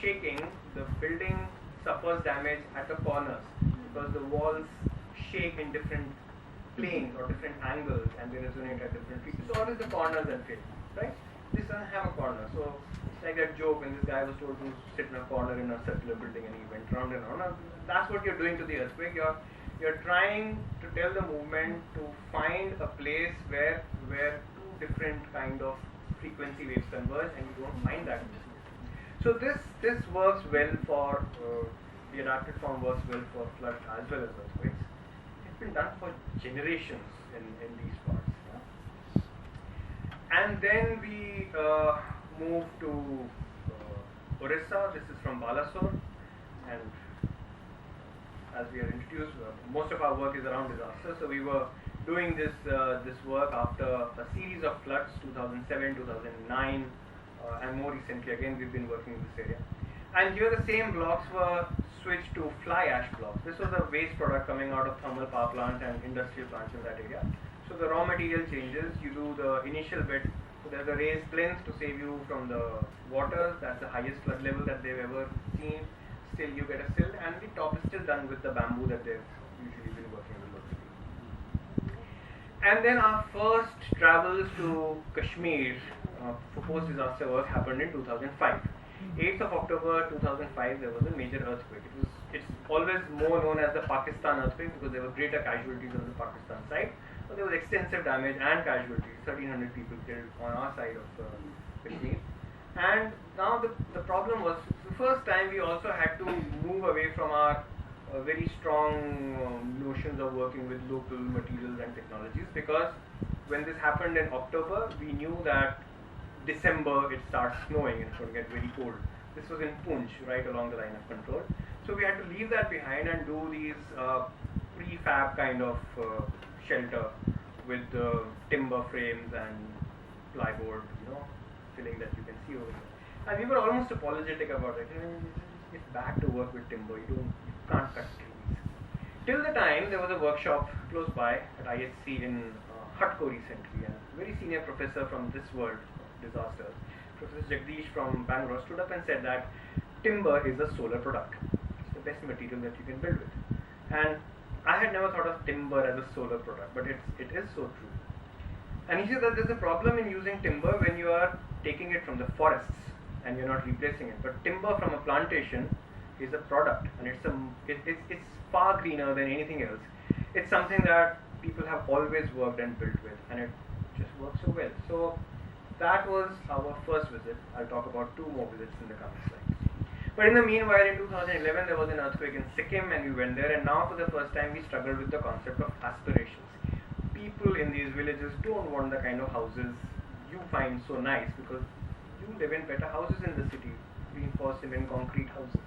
shaking, the building suffers damage at the corners because the walls shake in different planes or different angles and they resonate at different frequencies. So always the corners that fail, right? This doesn't have a corner. So it's like that joke when this guy was told to sit in a corner in a circular building and he went round and round. Now, that's what you're doing to the earthquake. You're trying to tell the movement to find a place where two different kind of frequency waves converge, and you don't find that. So this works well for the adapted form works well for floods as well as earthquakes. It's been done for generations in these parts. Yeah? And then we move to Orissa. This is from Balasore, and as we are introduced, most of our work is around disaster. So we were doing this work after a series of floods, 2007, 2009, and more recently again we've been working in this area. And here the same blocks were switched to fly ash blocks. This was a waste product coming out of thermal power plants and industrial plants in that area. So the raw material changes. You do the initial bit. So there's a raised plinth to save you from the waters. That's the highest flood level that they've ever seen. Still you get a sill, and the top is still done with the bamboo that they've usually been working with locally. And then our first travels to Kashmir for post-disaster work happened in 2005. 8th of October 2005, there was a major earthquake. It's always more known as the Pakistan earthquake because there were greater casualties on the Pakistan side. So there was extensive damage and casualties, 1,300 people killed on our side of Kashmir. And now the problem was, the first time we also had to move away from our very strong notions of working with local materials and technologies, because when this happened in October, we knew that December it starts snowing and it's going to get very cold. This was in Poonch, right along the line of control. So we had to leave that behind and do these prefab kind of shelter with timber frames and plywood, filling that you can see over here. And we were almost apologetic about it. It's back to work with timber. You can't cut trees. Till the time there was a workshop close by at IHC in Hatko recently, and a very senior professor from this world disasters, Professor Jagdish from Bangalore, stood up and said that timber is a solar product. It's the best material that you can build with. And I had never thought of timber as a solar product, but it is so true. And he said that there's a problem in using timber when you are taking it from the forests and you're not replacing it. But timber from a plantation is a product, and it's far greener than anything else. It's something that people have always worked and built with, and it just works so well. So that was our first visit. I'll talk about 2 more visits in the coming slides. But in the meanwhile, in 2011, there was an earthquake in Sikkim, and we went there, and now for the first time we struggled with the concept of aspirations. People in these villages don't want the kind of houses you find so nice, because you live in better houses in the city, reinforced cement concrete houses,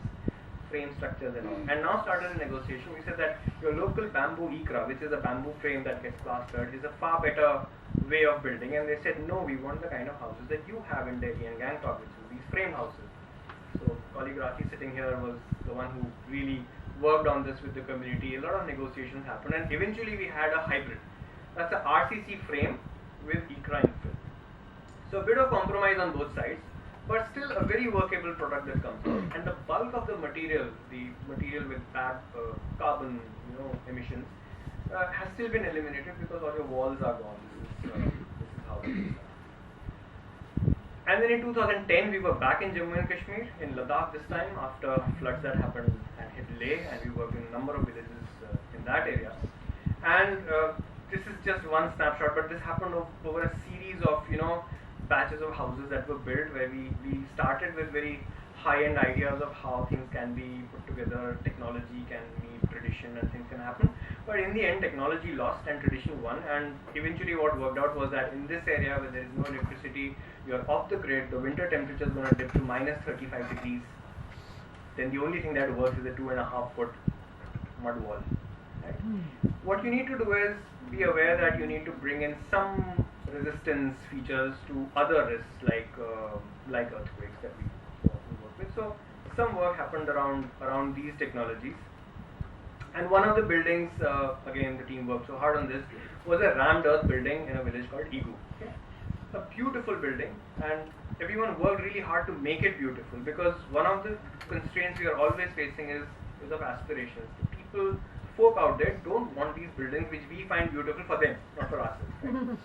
frame structures and all. And now started a negotiation. We said that your local bamboo ikra, which is a bamboo frame that gets plastered, is a far better way of building. And they said, no, we want the kind of houses that you have in Delhi and Gangtok, which is these frame houses. So colleague Rathi sitting here was the one who really worked on this with the community. A lot of negotiations happened, and eventually we had a hybrid. That's a RCC frame with ikra infill. So a bit of compromise on both sides, but still a very workable product that comes out. And the bulk of the material with bad carbon emissions, has still been eliminated because all your walls are gone. This is how it is. And then in 2010, we were back in Jammu and Kashmir, in Ladakh this time, after floods that happened and hit Leh, and we worked in a number of villages in that area. And this is just one snapshot, but this happened over a series of, batches of houses that were built, where we started with very high-end ideas of how things can be put together, technology can meet tradition and things can happen. But in the end, technology lost and tradition won, and eventually what worked out was that in this area where there is no electricity, you're off the grid, the winter temperature is going to dip to minus 35 degrees. Then the only thing that works is a 2.5 foot mud wall. Right? What you need to do is be aware that you need to bring in some resistance features to other risks like earthquakes that we work with. So some work happened around these technologies. And one of the buildings, again the team worked so hard on this, was a rammed earth building in a village called Igu. Okay? A beautiful building, and everyone worked really hard to make it beautiful, because one of the constraints we are always facing is of aspirations. The people, folk out there don't want these buildings which we find beautiful for them, not for ourselves. Right?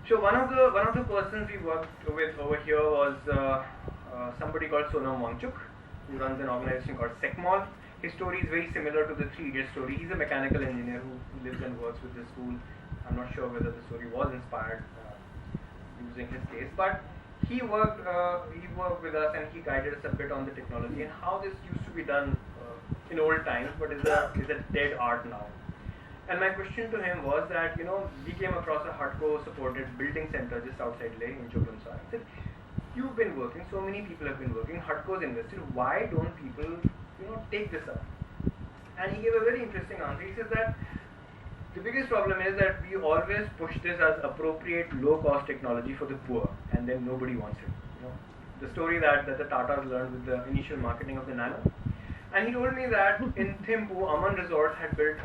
So one of the persons we worked with over here was somebody called Sonam Wangchuk, who runs an organization called SecMall. His story is very similar to the Three Idiots story. He's a mechanical engineer who lives and works with the school. I'm not sure whether the story was inspired using his case, but he worked with us and he guided us a bit on the technology and how this used to be done in old times, but is a dead art now. And my question to him was that, we came across a HUDCO supported building center just outside Leh in Choglamsar. I said, you've been working, so many people have been working, HUDCO's invested, why don't people, take this up? And he gave a very interesting answer. He says that the biggest problem is that we always push this as appropriate low-cost technology for the poor, and then nobody wants it. The story that the Tatas learned with the initial marketing of the Nano. And he told me that in Thimpu, Aman Resorts had built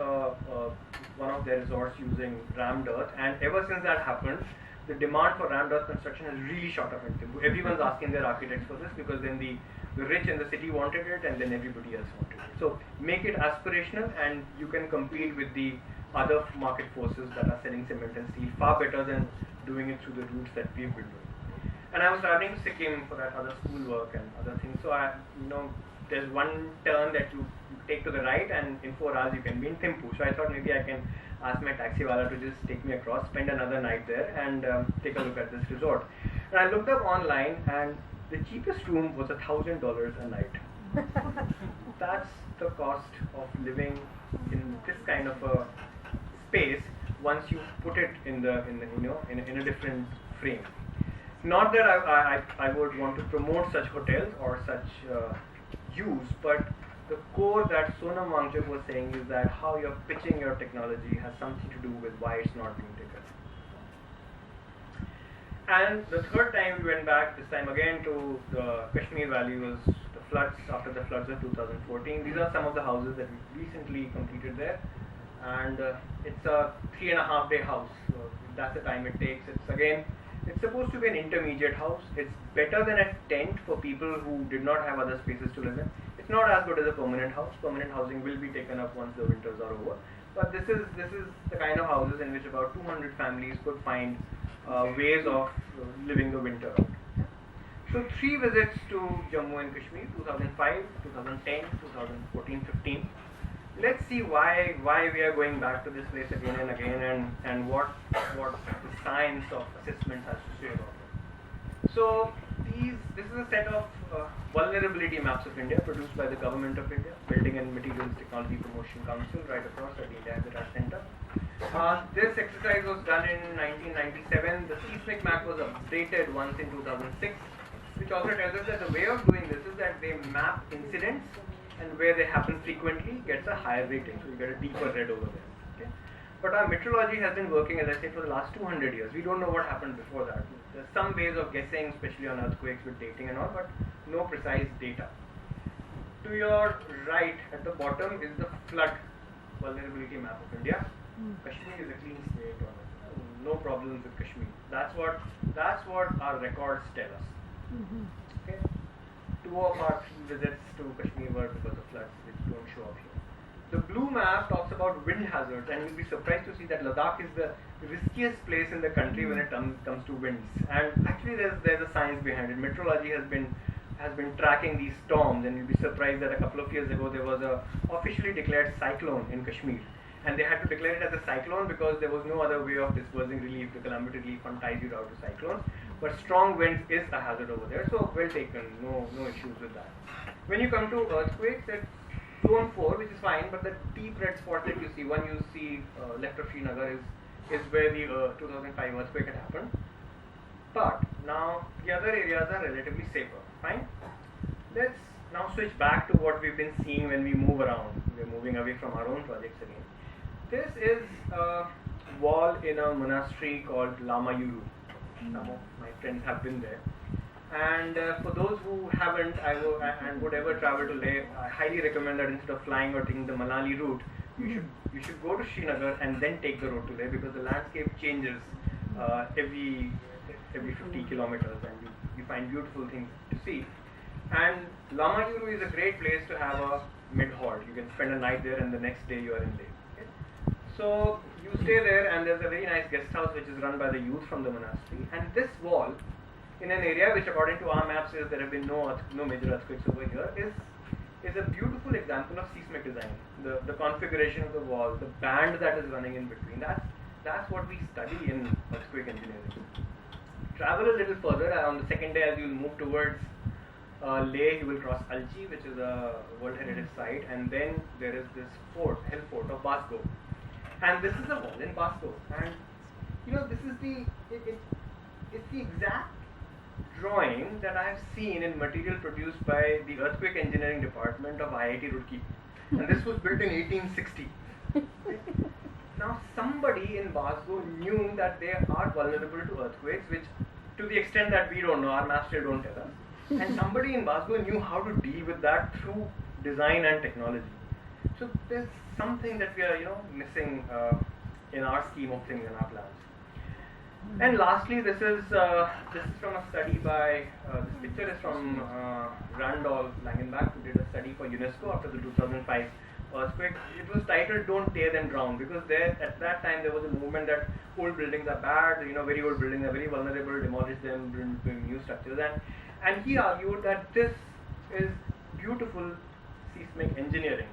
one of their resorts using rammed earth, and ever since that happened, the demand for rammed earth construction has really shot up in Thimpu. Everyone's asking their architects for this because then the rich in the city wanted it, and then everybody else wanted it. So make it aspirational, and you can compete with the other market forces that are selling cement and steel far better than doing it through the routes that we've been doing. And I was traveling to Sikkim for that other school work and other things. So there's one turn that you take to the right, and in 4 hours you can be in Thimpu. So I thought maybe I can ask my taxi wala to just take me across, spend another night there, and take a look at this resort. And I looked up online, and the cheapest room was $1,000 a night. That's the cost of living in this kind of a space once you put it in a different frame. Not that I would want to promote such hotels or such use, but the core that Sonam Wangchuk was saying is that how you're pitching your technology has something to do with why it's not being taken. And the third time we went back, this time again to the Kashmir Valley, was the floods, after the floods of 2014. These are some of the houses that we recently completed there, and it's a 3.5 day house. So that's the time it takes. It's supposed to be an intermediate house. It's better than a tent for people who did not have other spaces to live in. It's not as good as a permanent house. Permanent housing will be taken up once the winters are over. But this is the kind of houses in which about 200 families could find ways of living the winter out. So 3 visits to Jammu and Kashmir, 2005, 2010, 2014, 15. Let's see why we are going back to this place again and again, and what the science of assessment has to say about it. So this is a set of vulnerability maps of India produced by the Government of India, Building and Materials Technology Promotion Council, right across at the India Habitat Center. This exercise was done in 1997. The seismic map was updated once in 2006, which also tells us that the way of doing this is that they map incidents, and where they happen frequently gets a higher rating, so you get a deeper red over there. Okay? But our meteorology has been working, as I said, for the last 200 years. We don't know what happened before that. There's some ways of guessing, especially on earthquakes with dating and all, but no precise data. To your right, at the bottom, is the flood vulnerability map of India. Kashmir is a clean state, no problems with Kashmir. That's what our records tell us. Okay? 2 of our 3 visits to Kashmir were because of floods, which don't show up here. The blue map talks about wind hazards, and you'll be surprised to see that Ladakh is the riskiest place in the country when it comes to winds. And actually, there's a science behind it. Meteorology has been tracking these storms, and you'll be surprised that a couple of years ago there was a officially declared cyclone in Kashmir, and they had to declare it as a cyclone because there was no other way of dispersing relief. The calamity relief fund ties you down to cyclones. But strong winds is a hazard over there, so well taken, no issues with that. When you come to earthquakes, it's zone 4, which is fine, but the deep red spot that you see, one you see left of Srinagar is where the 2005 earthquake had happened. But now the other areas are relatively safer. Fine. Let's now switch back to what we've been seeing when we move around. We're moving away from our own projects again. This is a wall in a monastery called Lama Yuru. Some of my friends have been there, and for those who haven't and would ever travel to Leh, I highly recommend that instead of flying or taking the Manali route, you should go to Srinagar and then take the road to Leh, because the landscape changes every 50 kilometers, and you find beautiful things to see. And Lamayuru is a great place to have a mid-halt. You can spend a night there, and the next day you are in Leh. Okay? So you stay there, and there's a very nice guest house which is run by the youth from the monastery. And this wall, in an area which, according to our maps, says there have been no major earthquakes over here, is a beautiful example of seismic design. The configuration of the wall, the band that is running in between, that's what we study in earthquake engineering. Travel a little further. On the second day, as you move towards Leh, you will cross Alchi, which is a World Heritage Site, and then there is this fort, Hill Fort of Basco. And this is a wall in Basco. And this is it's the exact drawing that I have seen in material produced by the Earthquake Engineering Department of IIT Roorkee. And this was built in 1860. Now somebody in Basco knew that they are vulnerable to earthquakes, which to the extent that we don't know, our maps still don't tell us. And somebody in Basco knew how to deal with that through design and technology. So there's something that we are missing in our scheme of things in our plans. And lastly, this is from a study by, this picture is from Randolph Langenbach, who did a study for UNESCO after the 2005 earthquake. It was titled "Don't Tear Them Down," because at that time there was a movement that old buildings are bad, very old buildings are very vulnerable, demolish them, build new structures. And he argued that this is beautiful seismic engineering.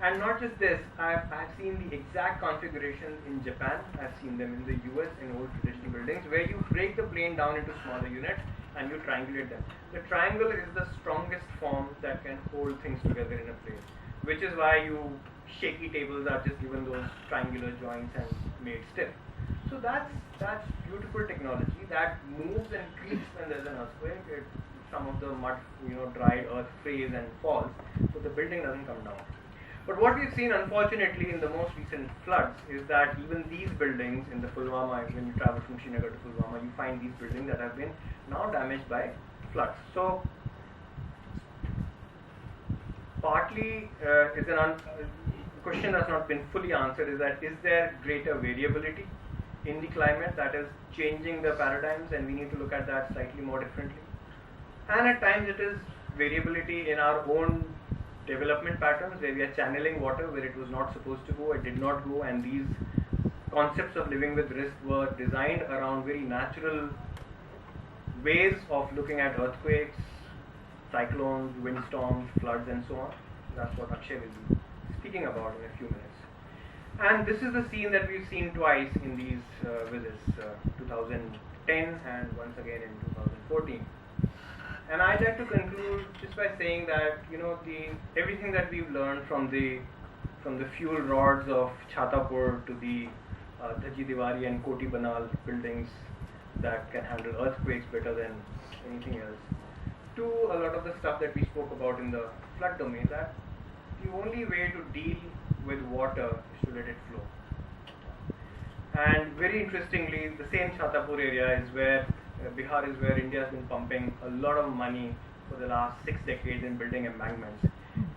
And not just this, I've seen the exact configurations in Japan, I've seen them in the US in old traditional buildings, where you break the plane down into smaller units and you triangulate them. The triangle is the strongest form that can hold things together in a plane, which is why shaky tables are just given those triangular joints and made stiff. So that's beautiful technology that moves and creaks when there's an earthquake. Some of the mud, dried earth frays and falls, so the building doesn't come down. But what we've seen, unfortunately, in the most recent floods is that even these buildings in the Pulwama, when you travel from Srinagar to Pulwama, you find these buildings that have been now damaged by floods. So, partly, the question that's not been fully answered is that is there greater variability in the climate that is changing the paradigms, and we need to look at that slightly more differently. And at times it is variability in our own development patterns, where we are channeling water where it was not supposed to go, it did not go, and these concepts of living with risk were designed around very natural ways of looking at earthquakes, cyclones, windstorms, floods, and so on. That's what Akshay will be speaking about in a few minutes. And this is the scene that we've seen twice in these visits, 2010 and once again in 2014. And I'd like to conclude just by saying that everything that we've learned from the fuel rods of Chhatapur to the Dhaji Diwari and Koti Banal buildings that can handle earthquakes better than anything else, to a lot of the stuff that we spoke about in the flood domain, that the only way to deal with water is to let it flow. And very interestingly, the same Chhatapur area is where Bihar is where India has been pumping a lot of money for the last 6 decades in building embankments.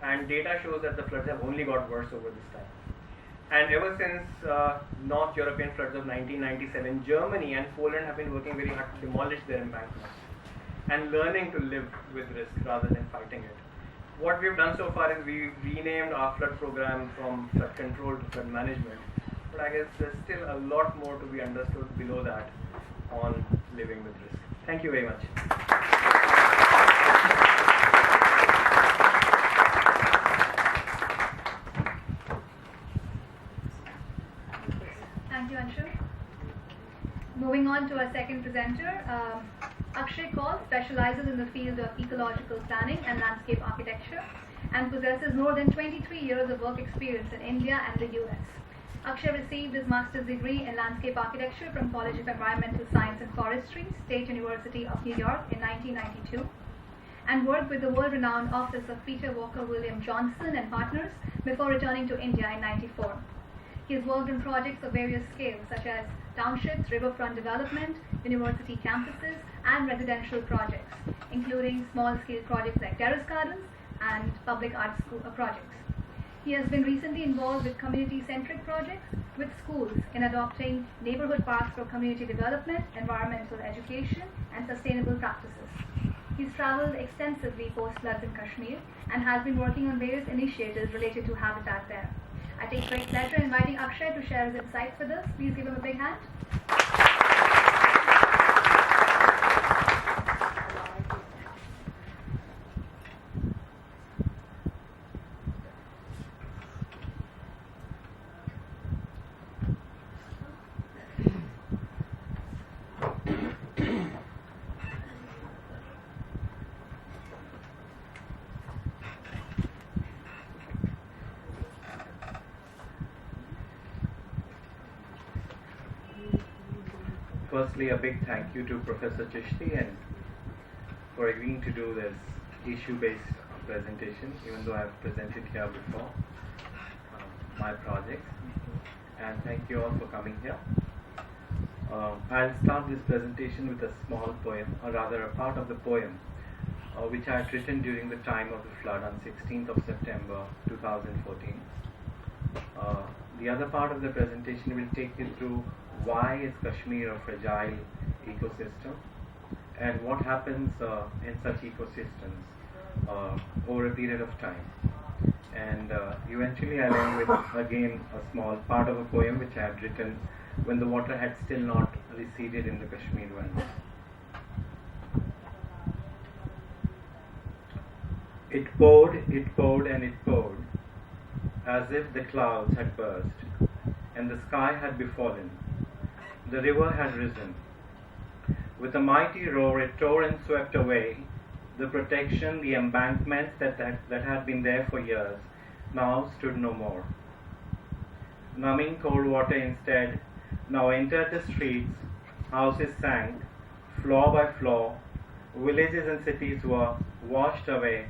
And data shows that the floods have only got worse over this time. And ever since North European floods of 1997, Germany and Poland have been working very hard to demolish their embankments and learning to live with risk rather than fighting it. What we've done so far is we've renamed our flood program from flood control to flood management. But I guess there's still a lot more to be understood below that on living with risk. Thank you very much. Thank you, Anshu. Moving on to our second presenter, Akshay Kaul specializes in the field of ecological planning and landscape architecture and possesses more than 23 years of work experience in India and the US. Akshay received his master's degree in landscape architecture from College of Environmental Science and Forestry, State University of New York in 1992, and worked with the world-renowned office of Peter Walker William Johnson and Partners before returning to India in 1994. He has worked on projects of various scales such as townships, riverfront development, university campuses, and residential projects, including small-scale projects like terrace gardens and public art school projects. He has been recently involved with community-centric projects with schools in adopting neighborhood parks for community development, environmental education, and sustainable practices. He's traveled extensively post-floods in Kashmir and has been working on various initiatives related to habitat there. I take great pleasure in inviting Akshay to share his insights with us. Please give him a big hand. Firstly, a big thank you to Professor Chishti and for agreeing to do this issue-based presentation, even though I've presented here before my projects. And thank you all for coming here. I'll start this presentation with a small poem, or rather a part of the poem, which I had written during the time of the flood on 16th of September 2014. The other part of the presentation will take you through why is Kashmir a fragile ecosystem and what happens in such ecosystems over a period of time. And eventually I'll end with again a small part of a poem which I had written when the water had still not receded in the Kashmir Valley. It poured and it poured, as if the clouds had burst, and the sky had befallen. The river had risen. With a mighty roar it tore and swept away the protection, the embankments that had been there for years, now stood no more. Numbing cold water instead now entered the streets, houses sank, floor by floor, villages and cities were washed away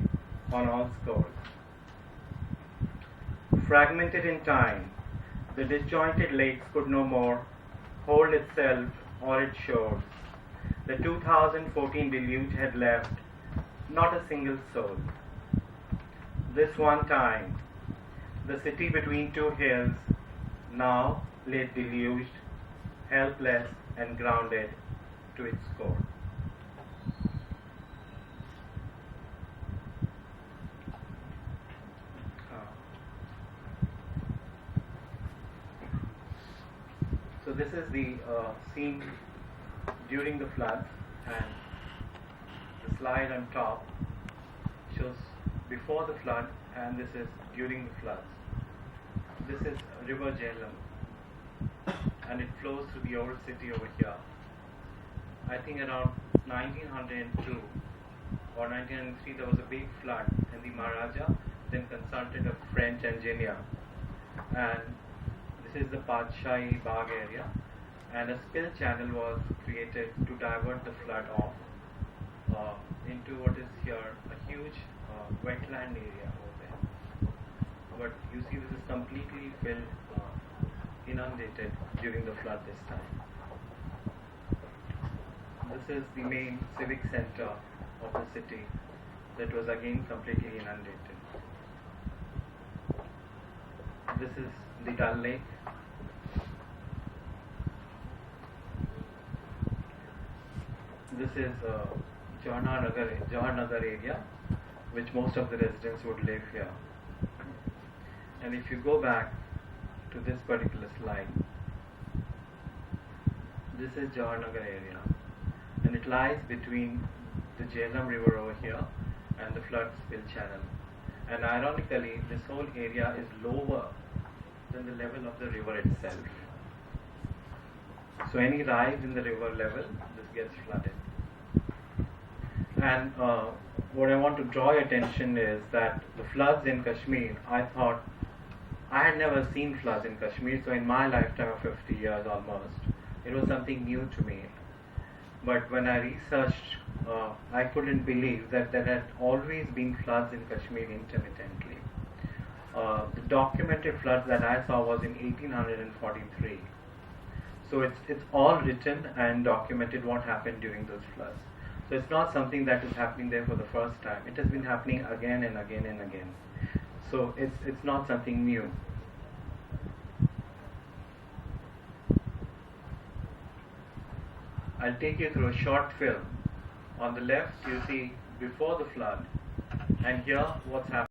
on all scores. Fragmented in time, the disjointed lakes could no more hold itself or its shores. The 2014 deluge had left not a single soul. This one time, the city between two hills now lay deluged, helpless and grounded to its core. So this is the scene during the floods, and the slide on top shows before the flood, and this is during the floods. This is River Jhelum, and it flows through the old city over here. I think around 1902 or 1903 there was a big flood, and the Maharaja then consulted a French engineer, and this is the Padshahi Bagh area, and a spill channel was created to divert the flood off into what is here a huge wetland area over there. But you see this is completely filled, inundated during the flood this time. This is the main civic center of the city that was again completely inundated. This is the Dal Lake. This is Jawaharnagar area, which most of the residents would live here. And if you go back to this particular slide, this is Jawaharnagar area, and it lies between the Jhelum river over here and the flood spill channel. And ironically, this whole area is lower than the level of the river itself. So any rise in the river level, this gets flooded. And what I want to draw your attention is that the floods in Kashmir, I thought, I had never seen floods in Kashmir, so in my lifetime of 50 years almost, it was something new to me. But when I researched, I couldn't believe that there had always been floods in Kashmir intermittently. The documented floods that I saw was in 1843. So it's all written and documented what happened during those floods. So it's not something that is happening there for the first time. It has been happening again and again and again. So it's not something new. I'll take you through a short film. On the left, you see before the flood, and here what's happening.